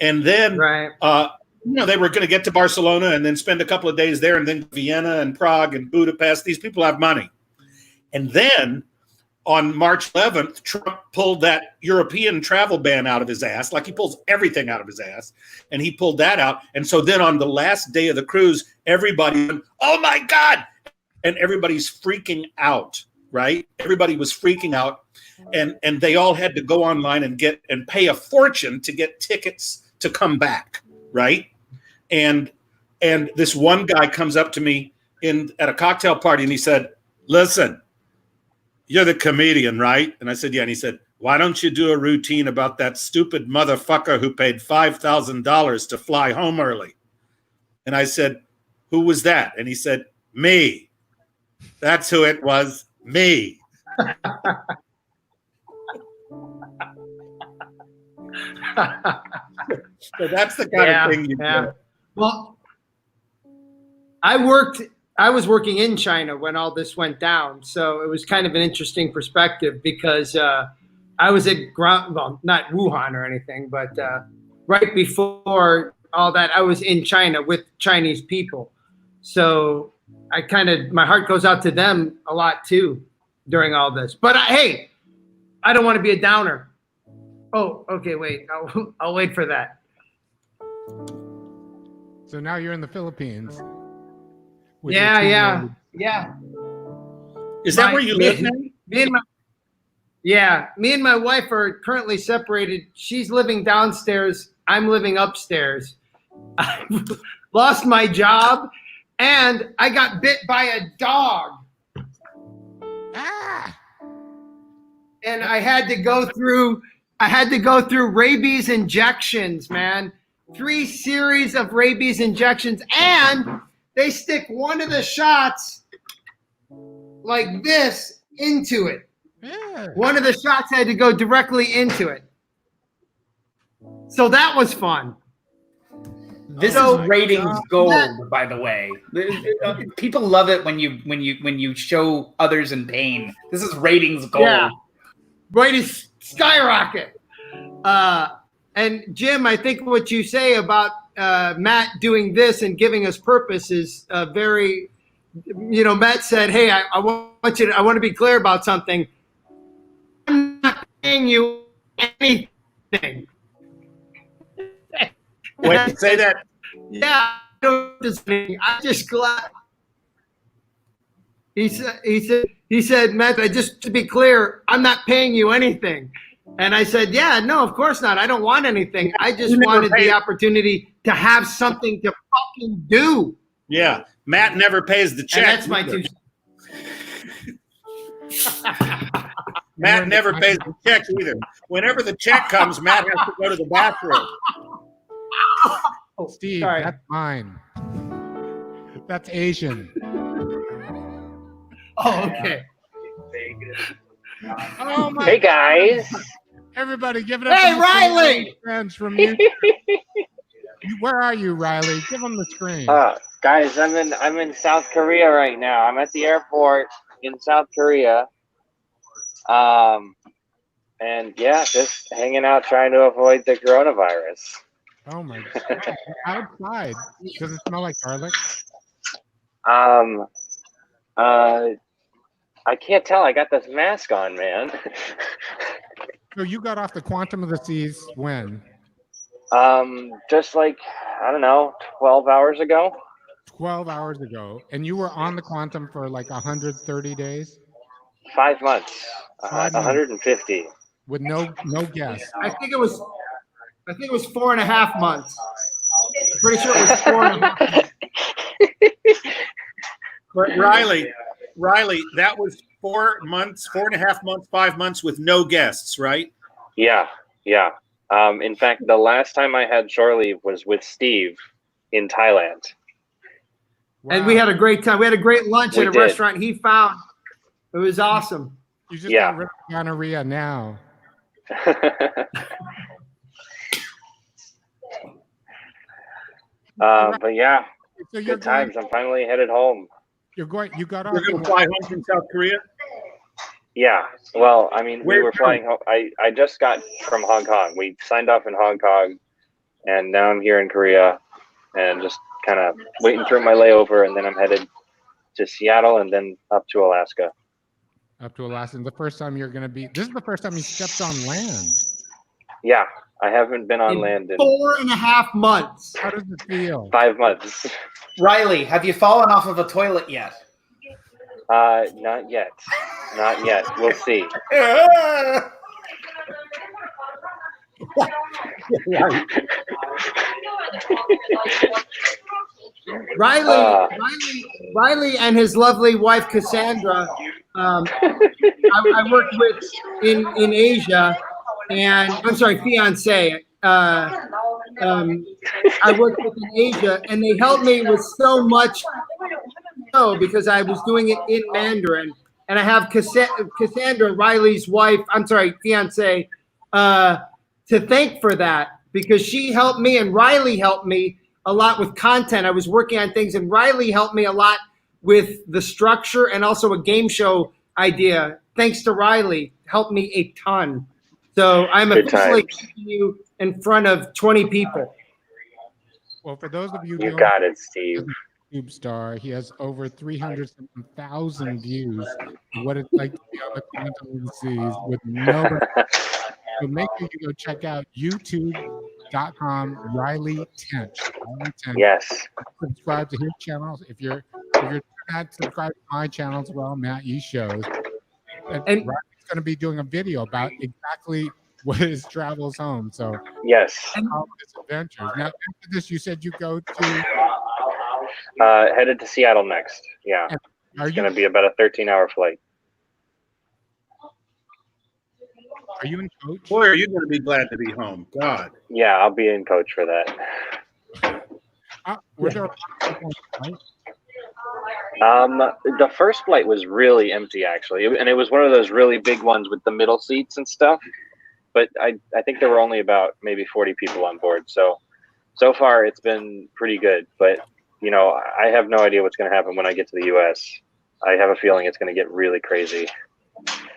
And then, they were going to get to Barcelona and then spend a couple of days there, and then Vienna and Prague and Budapest. These people have money. And then on March 11th, Trump pulled that European travel ban out of his ass, like he pulls everything out of his ass, and he pulled that out. And so then on the last day of the cruise, everybody went, oh my God, and everybody's freaking out, right? Everybody was freaking out, and they all had to go online and pay a fortune to get tickets to come back, right? And this one guy comes up to me at a cocktail party, and he said, listen, you're the comedian, right? And I said, yeah. And he said, why don't you do a routine about that stupid motherfucker who paid $5,000 to fly home early? And I said, who was that? And he said, me. That's who it was, me. So that's the kind of thing you do. Well, I was working in China when all this went down, so it was kind of an interesting perspective because I was at not Wuhan or anything, but right before all that, I was in China with Chinese people. So my heart goes out to them a lot too during all this. But hey, I don't want to be a downer. Oh, okay, wait. I'll wait for that. So now you're in the Philippines. Yeah. Is that where you live now? Me and my wife are currently separated. She's living downstairs. I'm living upstairs. I've lost my job, and I got bit by a dog. And I had to go through rabies injections, man. 3 series of rabies injections, and they stick one of the shots like this into it. Yeah. One of the shots had to go directly into it. So that was fun. This is ratings gold, by the way. People love it when you show others in pain. This is ratings gold. Yeah. Ratings skyrocket. And Jim, I think what you say about Matt doing this and giving us purpose is very, Matt said, hey, I want to be clear about something. I'm not paying you anything. Wait, say that. Yeah, I'm just glad. He said, Matt, just to be clear, I'm not paying you anything. And I said, yeah, no, of course not. I don't want anything. I just wanted the opportunity to have something to fucking do. Yeah. Matt never pays the check. And that's my 2 cents. Matt never pays the check either. Whenever the check comes, Matt has to go to the bathroom. Steve, sorry. That's mine. That's Asian. Oh, okay. Oh my Hey guys. Everybody, give it up. Hey, for Mr. Riley! Friends from you. Where are you, Riley? Give them the screen. Guys, I'm in South Korea right now. I'm at the airport in South Korea. And yeah, just hanging out trying to avoid the coronavirus. Oh my God. Outside. Does it smell like garlic? I can't tell. I got this mask on, man. So you got off the Quantum of the Seas when? Just like, I don't know, 12 hours ago. 12 hours ago. And you were on the Quantum for like 130 days? 5 months. 5 months. 150. With no guests. I think it was 4.5 months. I'm pretty sure it was 4.5 months. But Riley, that was 4 months, 4.5 months, 5 months with no guests, right? Yeah. In fact, the last time I had shore leave was with Steve in Thailand. Wow. And we had a great time. We had a great lunch We at a did. restaurant he found. It was awesome. You just got rid of gonorrhea now. But yeah, So you're good times. I'm finally headed home. You got off. You're going to fly home from South Korea? Yeah. Well, I mean, we Where were to? flying home. I just got from Hong Kong. We signed off in Hong Kong, and now I'm here in Korea, and just kind of waiting through my layover, and then I'm headed to Seattle, and then up to Alaska. Up to Alaska. And the first time you're going to be. This is the first time you stepped on land. Yeah, I haven't been on land in 4.5 months. How does it feel? 5 months. Riley, have you fallen off of a toilet yet? Not yet. Not yet. We'll see. Riley and his lovely wife Cassandra, I worked with in Asia, and I'm sorry, fiance. I worked with in Asia, and they helped me with so much because I was doing it in Mandarin, and I have Cassandra, Riley's wife, I'm sorry, fiance, to thank for that, because she helped me and Riley helped me a lot with content. I was working on things, and Riley helped me a lot with the structure and also a game show idea. Thanks to Riley, helped me a ton. So I'm Good officially times. keeping you in front of 20 people. Well, for those of you You who got it, Steve. YouTube star, he has over 300,000 views. What it's like to be on the Quantum of the Seas with nobody. So make sure you go check out youtube.com Riley Tench. Yes. Subscribe to his channels. If you're not subscribed to my channel as well, Matt E Shows. And Riley's going to be doing a video about exactly what his travels home. So Yes. all of his adventures. Now after this, you said you go to. Headed to Seattle next. Yeah. It's going to be about a 13-hour flight. Are you in coach? Boy, are you going to be glad to be home. God. Yeah, I'll be in coach for that. Were there a lot of people on flight? The first flight was really empty, actually. And it was one of those really big ones with the middle seats and stuff. But I think there were only about maybe 40 people on board. So far it's been pretty good. But, you know, I have no idea what's going to happen when I get to the U.S. I have a feeling it's going to get really crazy.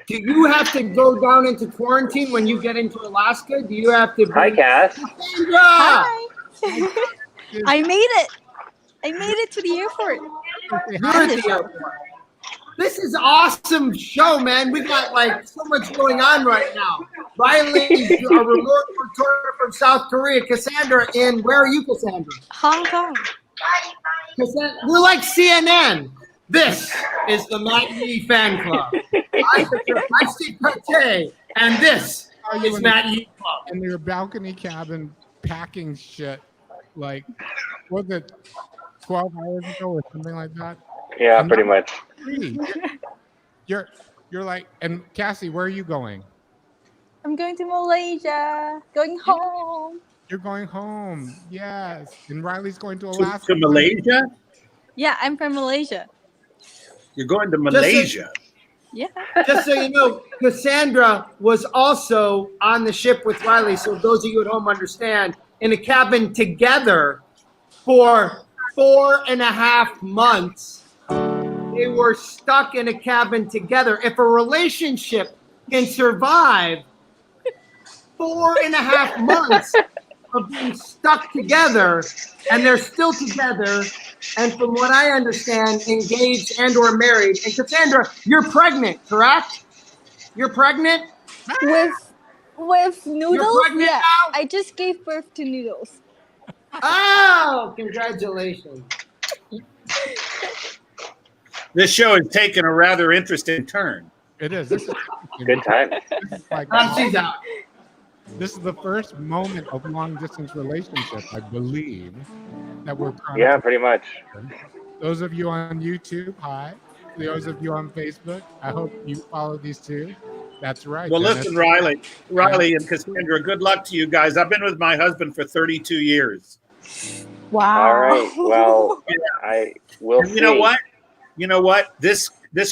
Do you have to go down into quarantine when you get into Alaska? Do you have to? Hi, Cass. Cassandra! Hi. I made it. I made it to the airport. You're at the airport. This is awesome show, man. We got like so much going on right now. Riley's a remote reporter from South Korea. Cassandra where are you, Cassandra? Hong Kong. We're like CNN. This is the Matt Yee fan club. I'm Steve Pate, and this is Matt Yee Club. In your balcony cabin packing shit, like, was it 12 hours ago or something like that? Yeah, pretty much. You're like, and Cassie, where are you going? I'm going to Malaysia. Going home. You're going home. Yes. And Riley's going to Alaska. To Malaysia? Yeah, I'm from Malaysia. You're going to Malaysia. Yeah. Just so you know, Cassandra was also on the ship with Riley. So those of you at home understand, in a cabin together for 4.5 months. They were stuck in a cabin together. If a relationship can survive 4.5 months of being stuck together, and they're still together, and from what I understand, engaged and or married. And Cassandra, you're pregnant, correct? You're pregnant? With noodles? pregnant Yeah. now? I just gave birth to noodles. Oh, congratulations. This show has taken a rather interesting turn. It is. This is Good time. like, She's out. this is the first moment of long distance relationship, I believe, that we're Yeah, pretty much. Those of you on YouTube, hi. Those of you on Facebook, I hope you follow these two. That's right. Well, Dennis. listen, Riley and Cassandra, good luck to you guys. I've been with my husband for 32 years. Wow. All right. Well, I will And see. you know what? You know what? This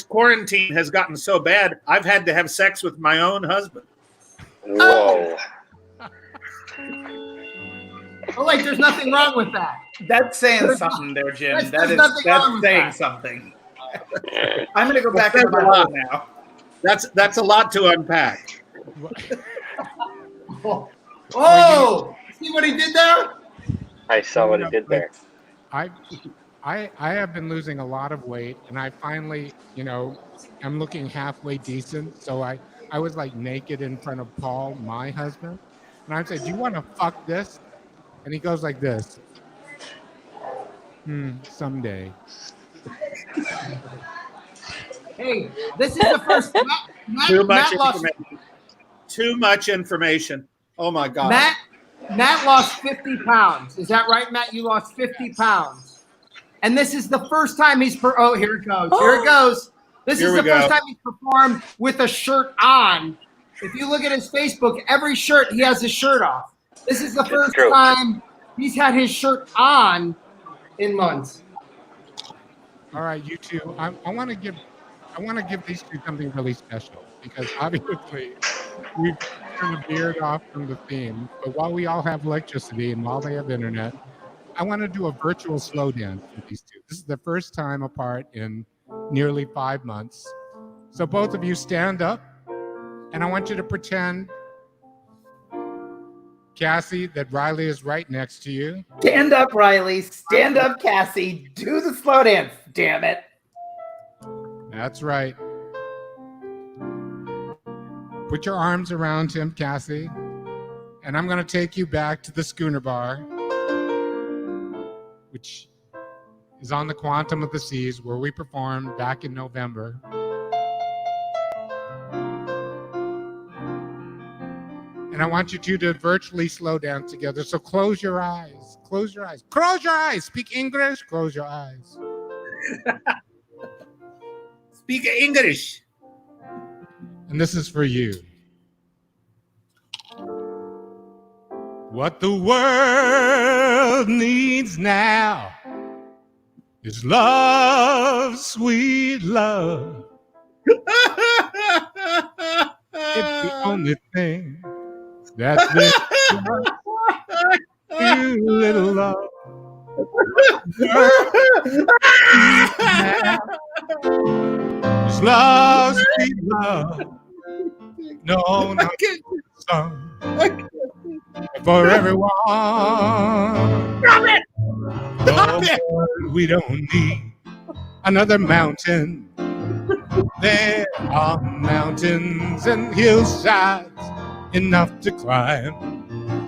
quarantine has gotten so bad, I've had to have sex with my own husband. Whoa. Oh, wait, there's nothing wrong with that. That's saying something there, Jim. There's nothing wrong with That's saying that. something. I'm gonna go back into my hole now. That's a lot to unpack. Oh, see what he did there? I saw what he did there. I have been losing a lot of weight, and I finally, I'm looking halfway decent. So I was like naked in front of Paul, my husband, and I said, "Do you want to fuck this?" And he goes like this. Someday. Hey, this is the first. Too much information. Oh my God. Matt lost 50 pounds. Is that right, Matt? You lost 50 pounds. And this is the first time he's oh, here it goes. Here it goes. This is the first time he's performed with a shirt on. If you look at his Facebook, every shirt he has his shirt off. This is the first time he's had his shirt on in months. All right, you two. I want to give these two something really special because obviously we've turned a beard off from the theme. But while we all have electricity and while they have internet, I want to do a virtual slow dance with these two. This is the first time apart in nearly 5 months. So both of you stand up, and I want you to pretend, Cassie, that Riley is right next to you. Stand up, Riley. Stand up, Cassie. Do the slow dance, damn it. That's right. Put your arms around him, Cassie, and I'm going to take you back to the Schooner Bar, which is on the Quantum of the Seas, where we performed back in November. And I want you two to virtually slow dance together. So close your eyes. Close your eyes. Close your eyes. Speak English. Close your eyes. Speak English. And this is for you. What the world needs now is love, sweet love. It's the only thing that's there. You little love. It's love, sweet love. No, not song for everyone. Stop it! No, we don't need another mountain. There are mountains and hillsides enough to climb.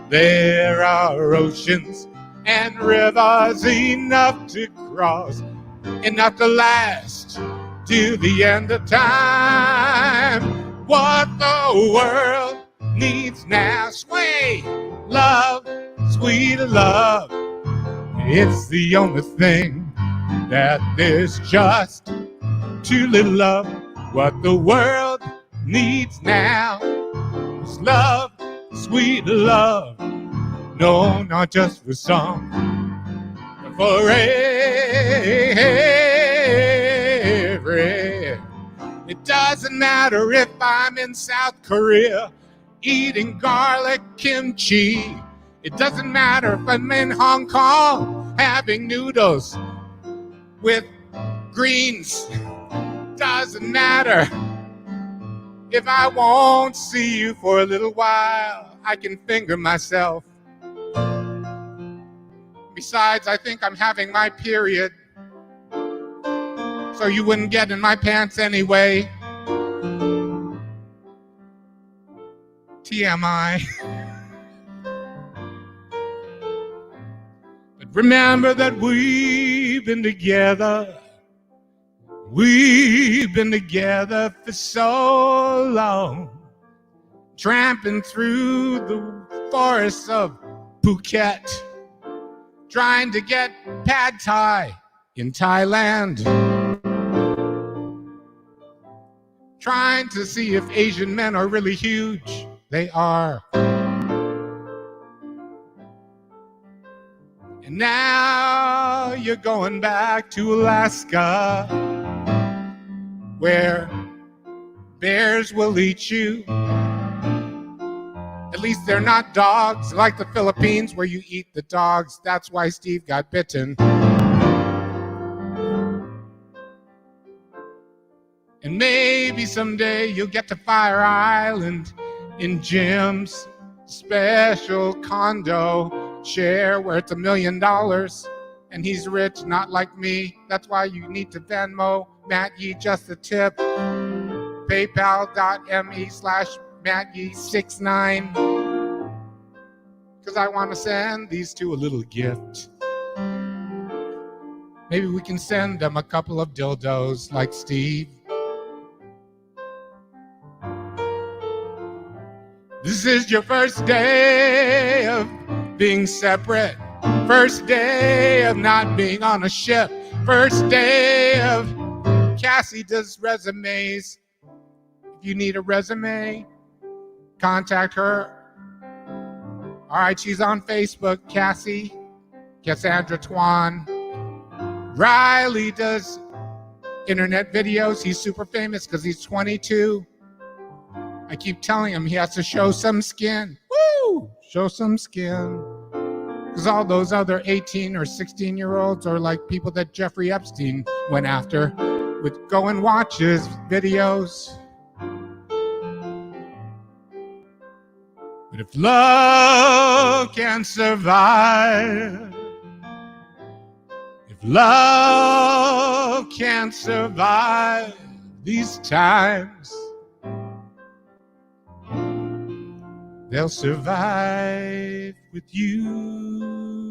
There are oceans and rivers enough to cross, enough to last till the end of time. What the world needs now, sway, love, sweet love. It's the only thing that there's just too little love. What the world needs now is love, sweet love. No, not just for some, but for everyone. Doesn't matter if I'm in South Korea eating garlic kimchi. It doesn't matter if I'm in Hong Kong having noodles with greens. Doesn't matter if I won't see you for a little while. I can finger myself. Besides, I think I'm having my period, so you wouldn't get in my pants anyway. TMI. But remember that we've been together. We've been together for so long, tramping through the forests of Phuket, trying to get pad thai in Thailand, trying to see if Asian men are really huge. They are. And now you're going back to Alaska, where bears will eat you. At least they're not dogs like the Philippines where you eat the dogs. That's why Steve got bitten. And maybe someday you'll get to Fire Island in Jim's special condo share where it's $1 million and he's rich, not like me. That's why you need to Venmo mattyeejustthetip, paypal.me/mattye69, because I want to send these two a little gift. Maybe we can send them a couple of dildos like Steve. This is your first day of being separate. First day of not being on a ship. First day of Cassie does resumes. If you need a resume, contact her. All right, she's on Facebook, Cassie, Cassandra Twan. Riley does internet videos. He's super famous because he's 22. I keep telling him he has to show some skin. Woo! Show some skin. Because all those other 18 or 16-year-olds are like people that Jeffrey Epstein went after with go and watch his videos. But if love can survive, if love can survive these times, they'll survive with you.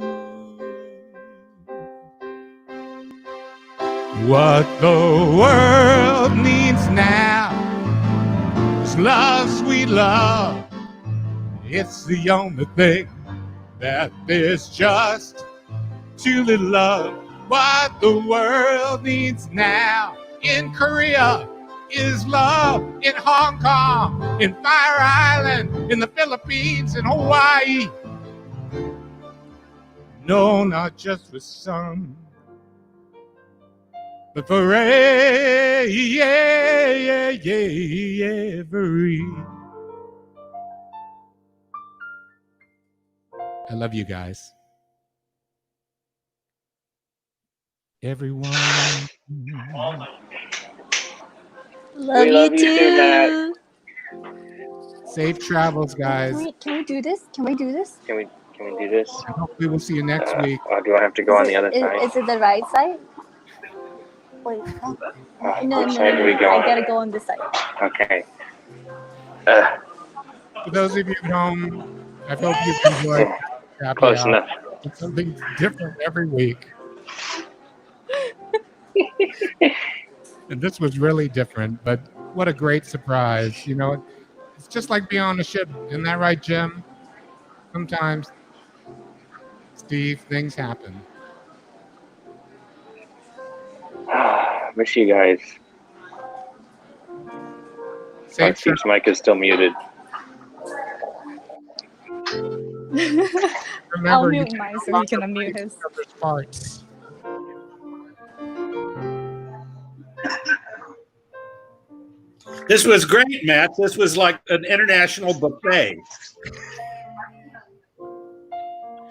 What the world needs now is love, sweet love. It's the only thing that there's just too little love. What the world needs now in Korea is love, in Hong Kong, in Fire Island, in the Philippines, in Hawaii. No, not just for some, but for every. I love you guys. Everyone. Love love you you too, Matt. too. Safe travels, guys. Can we do this? Can we do this? Can we do this? And hopefully we'll see you next week. Or do I have to go on the other side? Is it the right side? Wait. No, Which side do we go I on? gotta go on this side. Okay. For those of you at home, I hope you've enjoyed Happy Close Hour. enough. It's something different every week. And this was really different, but what a great surprise. You know, it's just like being on a ship. Isn't that right, Jim? Sometimes, Steve, things happen. Miss you guys. Safe Steve's mic is still muted. Remember, I'll you mute mine so he can unmute his. parts. This was great, Matt. This was like an international buffet.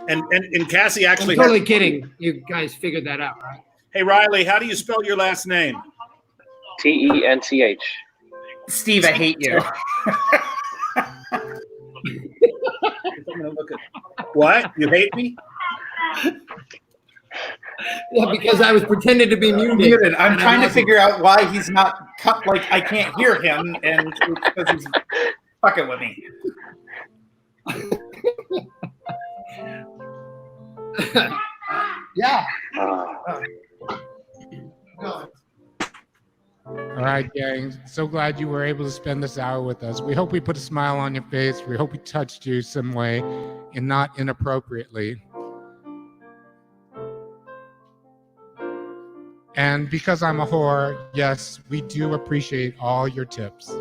And Cassie I'm actually totally kidding. You guys figured that out, right? Hey, Riley, how do you spell your last name? TENCH. Steve, I hate you. I'm gonna look at what? You hate me? Yeah, because I was pretending to be muted. I'm trying to figure out why he's not cut. Like I can't hear him, and it's because he's fucking with me. Yeah. All right, gang. So glad you were able to spend this hour with us. We hope we put a smile on your face. We hope we touched you some way and not inappropriately. And because I'm a whore, yes, we do appreciate all your tips.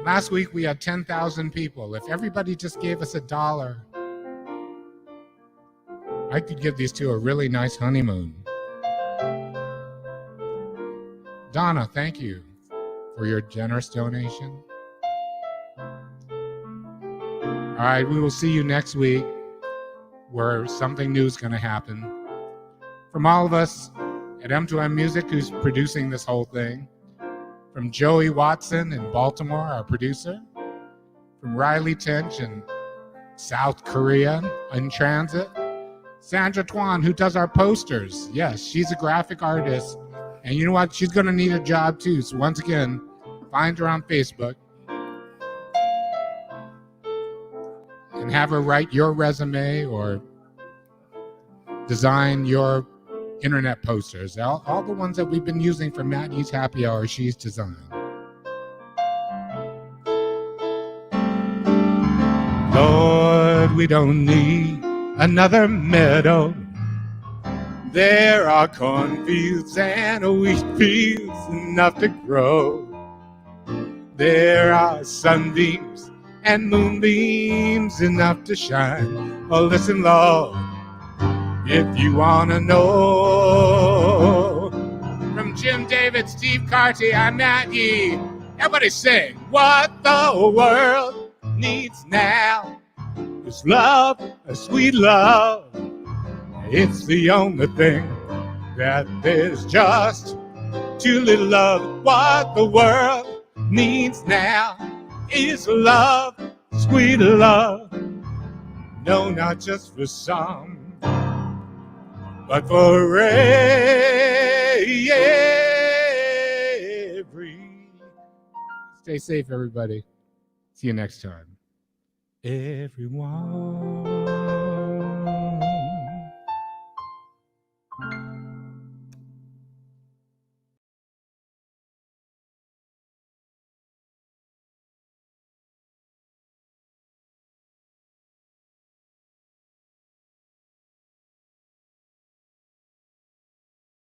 Last week we had 10,000 people. If everybody just gave us $1, I could give these two a really nice honeymoon. Donna, thank you for your generous donation. All right, we will see you next week where something new is going to happen. From all of us at M2M Music, who's producing this whole thing, from Joey Watson in Baltimore, our producer, from Riley Tench in South Korea in transit, Sandra Twan, who does our posters. Yes, she's a graphic artist. And you know what? She's going to need a job too. So once again, find her on Facebook and have her write your resume or design your internet posters. All the ones that we've been using for Matt E's Happy Hour, she's designed. Lord, we don't need another meadow. There are cornfields and wheat fields enough to grow. There are sunbeams and moonbeams enough to shine. Oh, listen, Lord, if you want to know. From Jim David, Steve Carty, I'm Matt E. Everybody sing. What the world needs now is love, a sweet love. It's the only thing that there's just too little of. What the world needs now is love, sweet love. No, not just for some, but for every. Stay safe, everybody. See you next time. Everyone.